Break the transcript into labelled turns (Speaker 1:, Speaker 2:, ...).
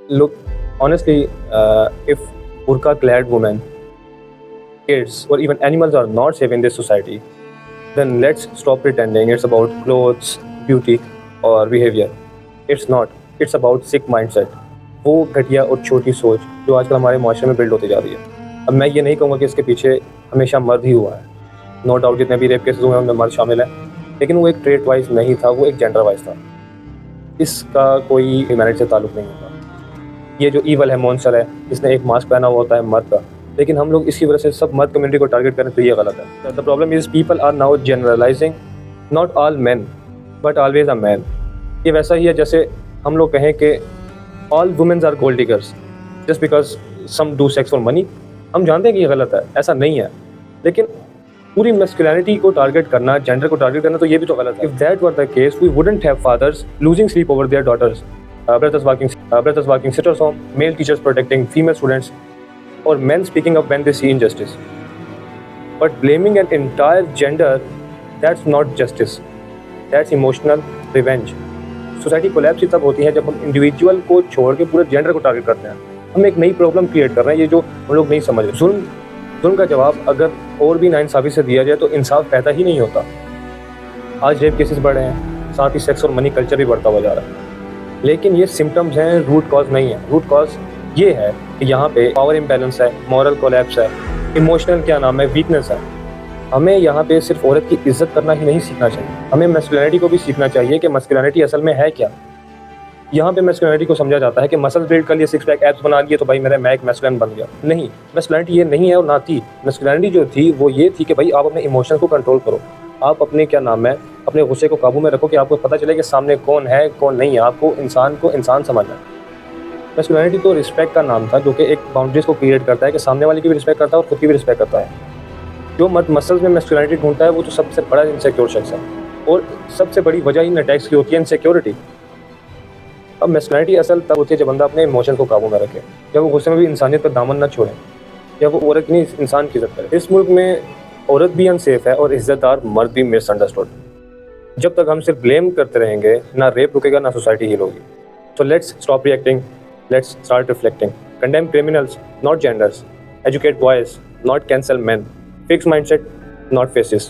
Speaker 1: Look, honestly, if burqa-clad women, kids, or even animals are not safe in this society, then let's stop pretending it's about clothes, beauty, or behavior. It's not. It's about sick mindset. वो घटिया और छोटी सोच जो आजकल हमारे माशरे में बिल्ड होती जा रही है। अब मैं ये नहीं कहूँगा कि इसके पीछे हमेशा मर्द ही हुआ है। नो डाउट जितने भी रेप केसेस हुए हैं उनमें मर्द शामिल है, लेकिन वो एक ट्रेट वाइज नहीं था, वो एक जेंडर वाइज था। इसका कोई ह्यूमैनिटी से ताल्लुक़ नहीं होता। ये जो ईवल है, मॉन्स्टर है, इसने एक मास्क पहना हुआ होता है मर्द का, लेकिन हम लोग इसकी वजह से सब मर्द कम्युनिटी को टारगेट करें तो ये गलत है। The problem is people are now generalising not all man but always a man. ये वैसा ही है जैसे हम लोग कहें कि all womens are gold diggers just because some do sex for money. हम जानते हैं कि ये गलत है, ऐसा नहीं है, लेकिन पूरी मैस्कुलिनिटी को टारगेट करना, जेंडर को टारगेट करना, तो ये भी तो गलत है। If that were the case we wouldn't have fathers losing sleep over their daughters, brothers working sitters home, male teachers protecting female students, or men speaking up when they see injustice. But blaming an entire gender, that's not justice. That's emotional revenge. Society collapse तब होती है जब हम individual को छोड़ के पूरे gender को टारगेट करते हैं। हम एक नई प्रॉब्लम क्रिएट कर रहे हैं, ये जो हम लोग नहीं समझ रहे। जुल्म का जवाब अगर और भी नाइंसाफ़ी से दिया जाए तो इंसाफ पैदा ही नहीं होता। आज रेप केसेस बढ़ रहे हैं, साथ ही सेक्स और मनी कल्चर भी बढ़ता हुआ जा रहा है, लेकिन ये सिम्टम्स हैं, रूट कॉज नहीं है। रूट कॉज ये है कि यहाँ पे पावर इम्बैलेंस है, मॉरल कोलैप्स है, इमोशनल वीकनेस है। हमें यहाँ पे सिर्फ औरत की इज्जत करना ही नहीं सीखना चाहिए, हमें मैस्कुलिनिटी को भी सीखना चाहिए कि मैस्कुलिनिटी असल में है क्या। यहाँ पे मैस्कुलिनिटी को समझा जाता है कि मसल बिल्ड कर लिए, सिक्स पैक एब्स बना लिए तो भाई मैं एक मैस्कुलिन बन गया। नहीं, मैस्कुलिनिटी ये नहीं है और ना थी। मैस्कुलिनिटी जो थी वो ये थी कि भाई आप अपने इमोशन को कंट्रोल करो, आप अपने अपने गुस्से को काबू में रखो, कि आपको पता चले कि सामने कौन है कौन नहीं है। आपको इंसान समझना है। मैस्कुलिनिटी तो रिस्पेक्ट का नाम था, जो कि एक बाउंड्रीज को क्रिएट करता है कि सामने वाले की भी रिस्पेक्ट करता है और खुद की भी रिस्पेक्ट करता है। जो मर्द मसल्स में मैस्कुलिनिटी ढूंढता है वो तो सबसे बड़ा इनसिक्योर शख्स है, और सबसे बड़ी वजह इन अटैक्स की होती है इनसिक्योरिटी। अब मैस्कुलिनिटी असल तब होती है जब बंदा अपने इमोशन को काबू में रखे, जब वो गुस्से में भी इंसानियत का दामन न छोड़े, जब वो औरत नहीं इंसान की इज्जत करे। इस मुल्क में औरत भी अनसेफ है और इज्जतदार मर्द भी मिसअंडरस्टूड। जब तक हम सिर्फ ब्लेम करते रहेंगे, ना रेप रुकेगा, ना सोसाइटी हील होगी। So let's stop reacting, let's start reflecting. Condemn criminals, not genders. Educate boys, not cancel men. Fix mindset, not faces.